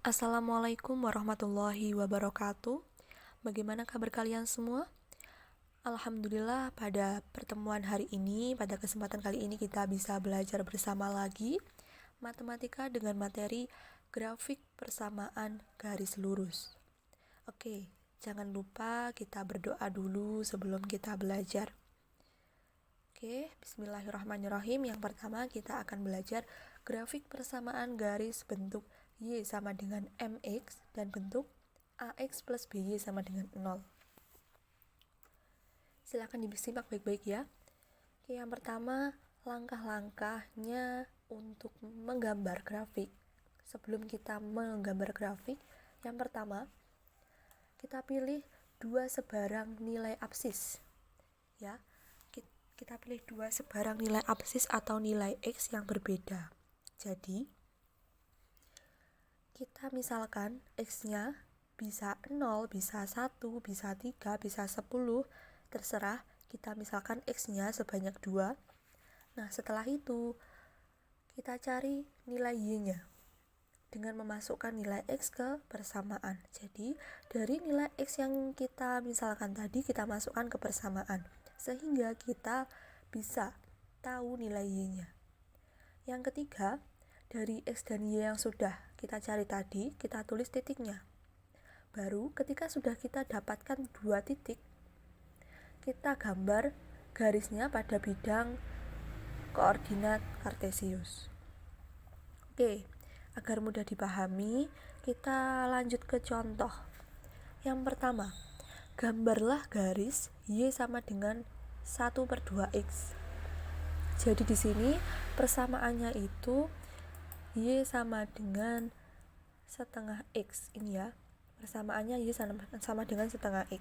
Assalamualaikum warahmatullahi wabarakatuh. Bagaimana kabar kalian semua? Alhamdulillah, pada pertemuan hari ini, pada kesempatan kali ini kita bisa belajar bersama lagi matematika dengan materi grafik persamaan garis lurus. Oke, jangan lupa kita berdoa dulu sebelum kita belajar. Oke, bismillahirrahmanirrahim. Yang pertama kita akan belajar grafik persamaan garis bentuk Y sama dengan MX dan bentuk AX plus BY sama dengan 0. Silakan disimak baik-baik ya. Oke, yang pertama, langkah-langkahnya untuk menggambar grafik. Sebelum kita menggambar grafik, yang pertama, kita pilih dua sebarang nilai absis. Ya, kita pilih dua sebarang nilai absis atau nilai X yang berbeda. Jadi, kita misalkan X-nya bisa 0, bisa 1, bisa 3, bisa 10, terserah. Kita misalkan X-nya sebanyak 2. Nah, setelah itu, kita cari nilai Y-nya dengan memasukkan nilai X ke persamaan. Jadi, dari nilai X yang kita misalkan tadi, kita masukkan ke persamaan. Sehingga kita bisa tahu nilai Y-nya. Yang ketiga, dari X dan Y yang sudah kita cari tadi, kita tulis titiknya. Baru ketika sudah kita dapatkan dua titik, kita gambar garisnya pada bidang koordinat kartesius. Oke, agar mudah dipahami, kita lanjut ke contoh. Yang pertama, gambarlah garis Y sama dengan 1/2X. Jadi di sini persamaannya itu Y sama dengan setengah X. Ini ya, persamaannya Y sama dengan setengah X.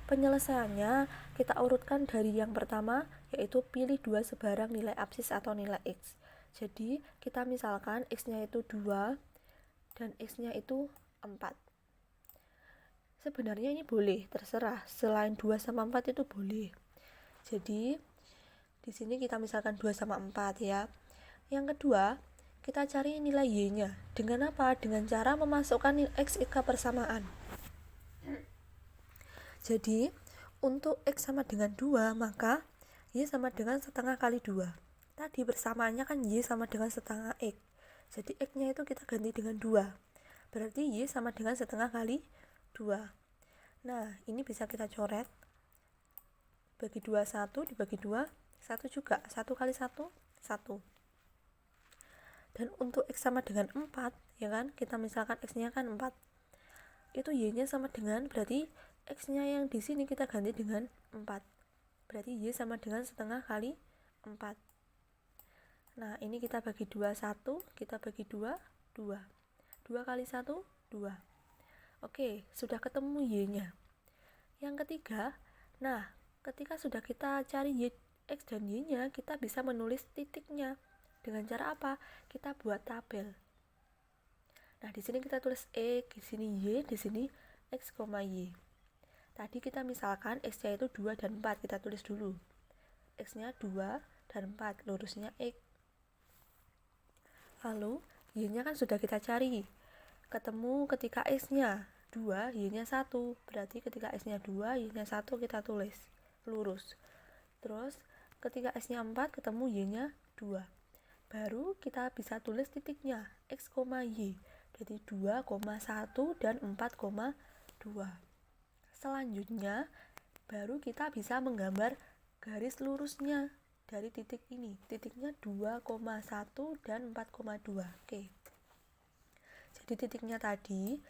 Penyelesaiannya kita urutkan dari yang pertama, yaitu pilih dua sebarang nilai absis atau nilai X. Jadi kita misalkan X-nya itu 2 dan X-nya itu 4. Sebenarnya ini boleh, terserah, selain 2 sama 4 itu boleh. Jadi di sini kita misalkan 2 sama 4 ya. Yang kedua, kita cari nilai Y-nya. Dengan apa? Dengan cara memasukkan nilai X ke persamaan. Jadi, untuk X sama dengan 2, maka Y sama dengan setengah kali 2. Tadi bersamaannya kan Y sama dengan setengah X. Jadi, X-nya itu kita ganti dengan 2. Berarti Y sama dengan setengah kali 2. Nah, ini bisa kita coret. Bagi 2, 1, dibagi 2, 1 juga. 1 kali 1, 1. Dan untuk X sama dengan 4, ya kan? Kita misalkan X-nya kan 4. Itu Y-nya sama dengan, berarti X-nya yang di sini kita ganti dengan 4. Berarti Y sama dengan setengah kali 4. Nah, ini kita bagi 2, 1. Kita bagi 2, 2. 2 kali 1, 2. Oke, sudah ketemu Y-nya. Yang ketiga, nah, ketika sudah kita cari Y, X dan Y-nya, kita bisa menulis titiknya. Dengan cara apa? Kita buat tabel. Nah, di sini kita tulis X, di sini Y, di sini X, Y. Tadi kita misalkan X-nya itu 2 dan 4, kita tulis dulu. X-nya 2 dan 4, lurusnya X. Lalu, Y-nya kan sudah kita cari. Ketemu ketika X-nya 2, Y-nya 1. Berarti ketika X-nya 2, Y-nya 1 kita tulis lurus. Terus, ketika X-nya 4, ketemu Y-nya 2. Baru kita bisa tulis titiknya, X, Y. Jadi 2,1 dan 4,2. Selanjutnya, baru kita bisa menggambar garis lurusnya dari titik ini. Titiknya 2,1 dan 4,2. Oke. Jadi titiknya tadi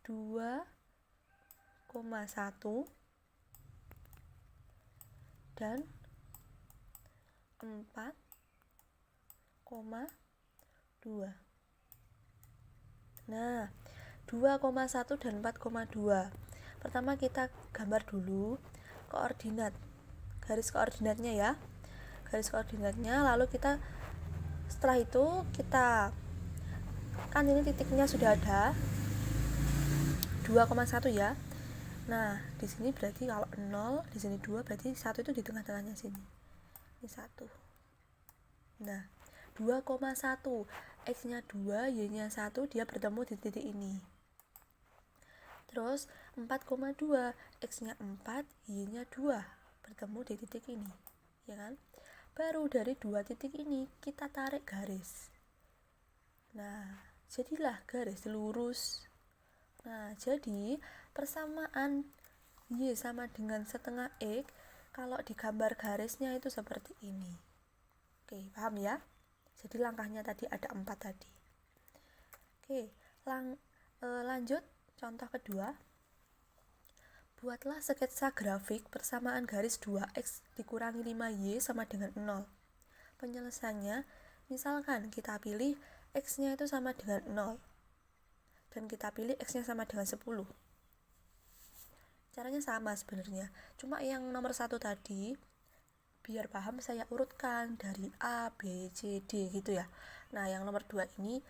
2,1 dan 4,2. Nah, 2,1 dan 4,2. Pertama kita gambar dulu koordinat. Garis koordinatnya ya. Garis koordinatnya, lalu kita setelah itu kita kan ini titiknya sudah ada 2,1 ya. Nah, di sini berarti kalau 0, di sini 2, berarti 1 itu di tengah-tengahnya sini. Ini 1. Nah, 2,1 X-nya 2, Y-nya 1, dia bertemu di titik ini. Terus 4,2, X-nya 4, Y-nya 2, bertemu di titik ini, ya kan? Baru dari dua titik ini kita tarik garis. Nah, jadilah garis lurus. Nah, jadi persamaan Y sama dengan setengah X kalau digambar garisnya itu seperti ini. Oke, paham ya? Jadi langkahnya tadi ada 4 tadi. Oke, lanjut contoh kedua. Buatlah sketsa grafik persamaan garis 2x dikurangi 5y sama dengan 0. Penyelesaiannya, misalkan kita pilih x-nya itu sama dengan 0 dan kita pilih x-nya sama dengan 10. Caranya sama sebenarnya, cuma yang nomor 1 tadi biar paham saya urutkan dari A, B, C, D gitu ya. Nah, yang nomor 2 ini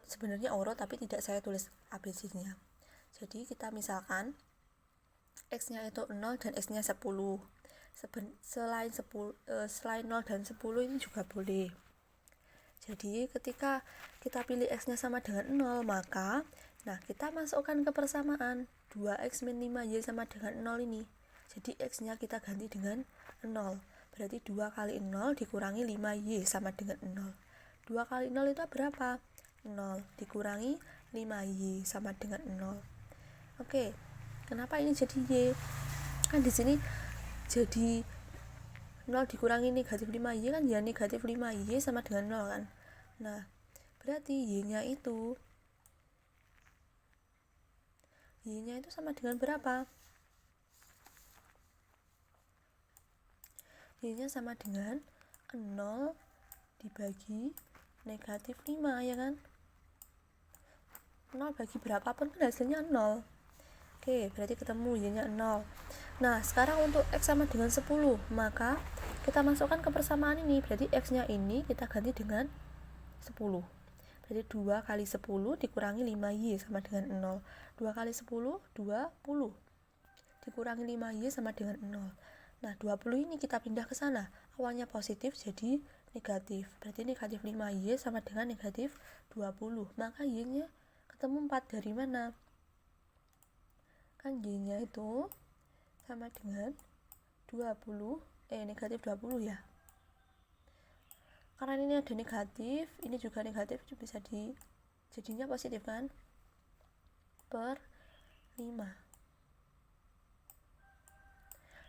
sebenarnya urut tapi tidak saya tulis ABC-nya. Jadi kita misalkan x-nya itu 0 dan x-nya 10. Selain 0 dan 10 ini juga boleh. Jadi ketika kita pilih x-nya sama dengan 0, maka kita masukkan ke persamaan 2x min 5y sama dengan 0 ini. Jadi x-nya kita ganti dengan 0. Berarti 2 kali 0 dikurangi 5y sama dengan 0. 2 kali 0 itu berapa? 0 dikurangi 5y sama dengan 0. Oke, kenapa ini jadi y? Kan di sini jadi 0 dikurangi negatif 5y kan ya negatif 5y sama dengan 0 kan. Nah, berarti y-nya itu sama dengan berapa? Y-nya sama dengan 0 dibagi negatif 5, ya kan? 0 bagi berapapun kan hasilnya 0. Oke, berarti ketemu y-nya 0. Nah, sekarang untuk x sama dengan 10, maka kita masukkan ke persamaan ini. Berarti x-nya ini kita ganti dengan 10. Berarti 2 kali 10 dikurangi 5y sama dengan 0. 2 kali 10, 20. Dikurangi 5y sama dengan 0. Nah, 20 ini kita pindah ke sana. Awalnya positif jadi negatif. Berarti negatif 5y sama dengan negatif 20. Maka y-nya ketemu 4 dari mana? Kan y-nya itu sama dengan 20, negatif 20 ya. Karena ini ada negatif, ini juga negatif, itu bisa jadinya positif kan? Per 5.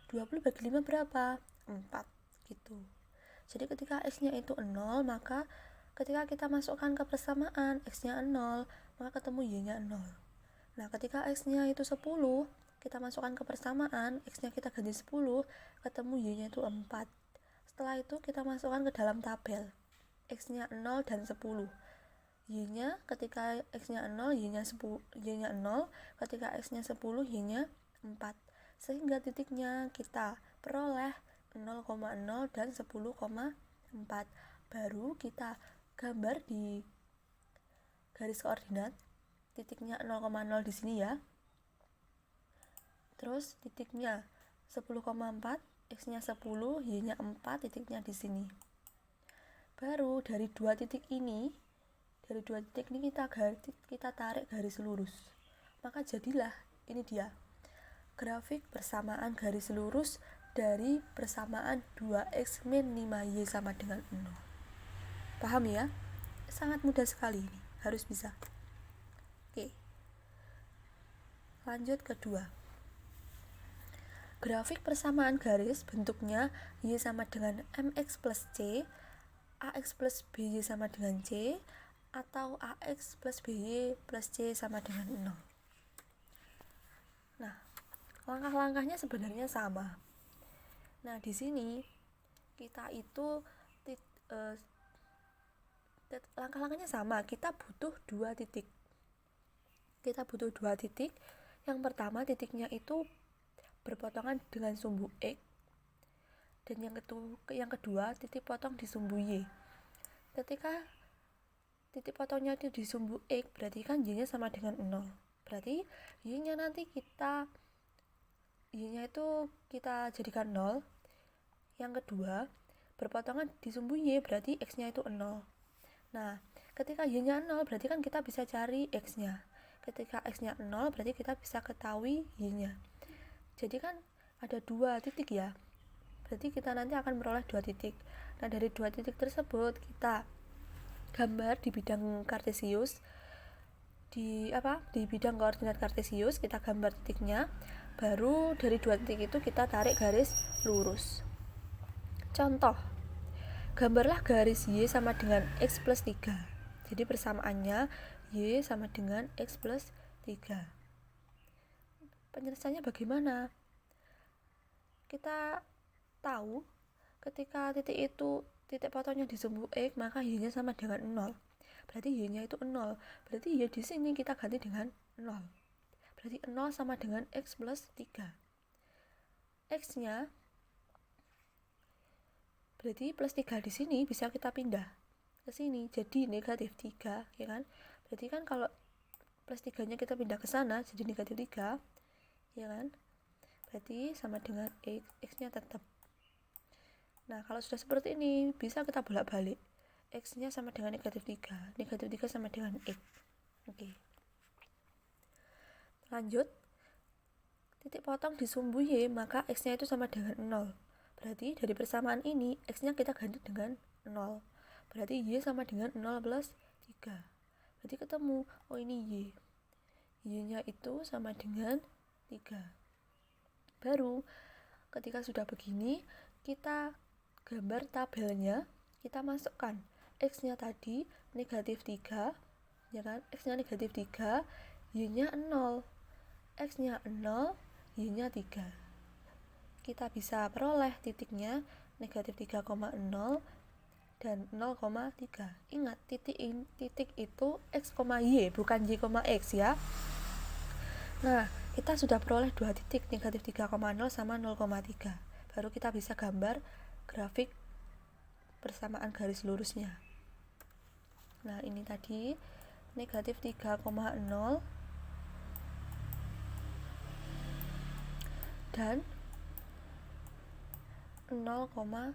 20 bagi 5 berapa? 4 gitu. Jadi ketika x-nya itu 0, maka ketika kita masukkan ke persamaan x-nya 0, maka ketemu y-nya 0. Nah, ketika x-nya itu 10, kita masukkan ke persamaan, x-nya kita ganti 10, ketemu y-nya itu 4. Setelah itu kita masukkan ke dalam tabel x-nya 0 dan 10. Y-nya ketika x-nya 0, y-nya 0, ketika x-nya 10, y-nya 4. Sehingga titiknya kita peroleh 0,0 dan 10,4. Baru kita gambar di garis koordinat titiknya 0,0 di sini ya. Terus titiknya 10,4, x-nya 10, y-nya 4, titiknya di sini. Baru dari dua titik ini kita tarik garis lurus. Maka jadilah ini dia grafik persamaan garis lurus dari persamaan 2x min 5y sama dengan 0. Paham ya? Sangat mudah sekali ini, harus bisa. Oke. Lanjut kedua. Grafik persamaan garis bentuknya y sama dengan mx plus c, ax plus by sama dengan c, atau ax plus by plus c sama dengan 0. Nah, langkah-langkahnya sebenarnya sama. Nah, di sini kita itu langkah-langkahnya sama. Kita butuh dua titik. Yang pertama titiknya itu berpotongan dengan sumbu x, dan yang kedua titik potong di sumbu y. Ketika titik potongnya itu di sumbu x, berarti kan y-nya sama dengan 0. Berarti y-nya nanti y-nya itu kita jadikan 0. Yang kedua berpotongan di sumbu y, berarti x-nya itu 0. Nah, ketika y-nya 0 berarti kan kita bisa cari x-nya. Ketika x-nya 0 berarti kita bisa ketahui y-nya. Jadi kan ada 2 titik ya. Berarti kita nanti akan memperoleh 2 titik. Nah, dari 2 titik tersebut kita gambar di bidang kartesius. Di bidang koordinat kartesius kita gambar titiknya, baru dari 2 titik itu kita tarik garis lurus. Contoh, gambarlah garis y sama dengan x plus 3. Jadi persamaannya y sama dengan x plus 3. Penyelesaiannya bagaimana? Kita tahu ketika titik potongnya di sumbu x, maka y-nya sama dengan 0. Berarti y-nya itu 0. Berarti y di sini kita ganti dengan 0. Berarti 0 sama dengan x plus 3. X-nya berarti plus 3 di sini bisa kita pindah ke sini jadi negatif 3, ya kan? Berarti kan kalau plus 3-nya kita pindah ke sana jadi negatif 3, ya kan? Berarti sama dengan x-nya tetap. Nah, kalau sudah seperti ini bisa kita bolak-balik. X-nya sama dengan negatif 3. Negatif 3 sama dengan X. Oke. Lanjut. Titik potong di sumbu Y, maka X-nya itu sama dengan 0. Berarti dari persamaan ini, X-nya kita ganti dengan 0. Berarti Y sama dengan 0 plus 3. Berarti ketemu, oh ini Y. Y-nya itu sama dengan 3. Baru, ketika sudah begini, kita gambar tabelnya, kita masukkan x-nya tadi negatif 3, ya kan? X-nya negatif 3, y-nya 0. X-nya 0, y-nya 3. Kita bisa peroleh titiknya negatif 3,0 dan 0,3. Ingat, titik itu x, y, bukan y, x ya. Nah, kita sudah peroleh 2 titik, negatif 3,0 sama 0,3. Baru kita bisa gambar grafik persamaan garis lurusnya. Nah, ini tadi negatif 3,0 dan 0,3.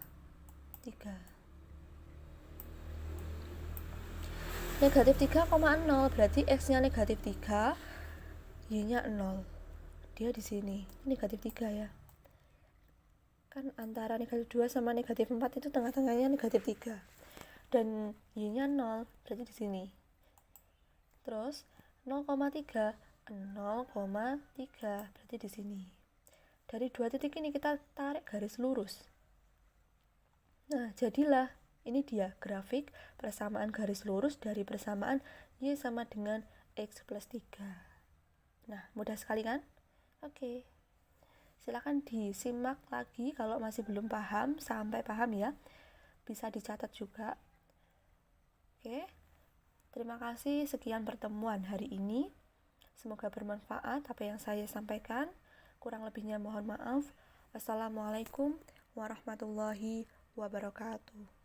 Negatif 3,0 berarti x-nya negatif 3, y-nya 0. Dia di sini, negatif 3 ya. Kan antara negatif 2 sama negatif 4 itu tengah-tengahnya negatif 3. Dan y-nya 0, berarti di sini. Terus 0,3, 0,3 berarti di sini. Dari 2 titik ini kita tarik garis lurus. Nah, jadilah ini dia grafik persamaan garis lurus dari persamaan y sama dengan x plus 3. Nah, mudah sekali kan? Oke. Silakan disimak lagi kalau masih belum paham, sampai paham ya. Bisa dicatat juga. Oke. Terima kasih, sekian pertemuan hari ini. Semoga bermanfaat apa yang saya sampaikan. Kurang lebihnya mohon maaf. Wassalamualaikum warahmatullahi wabarakatuh.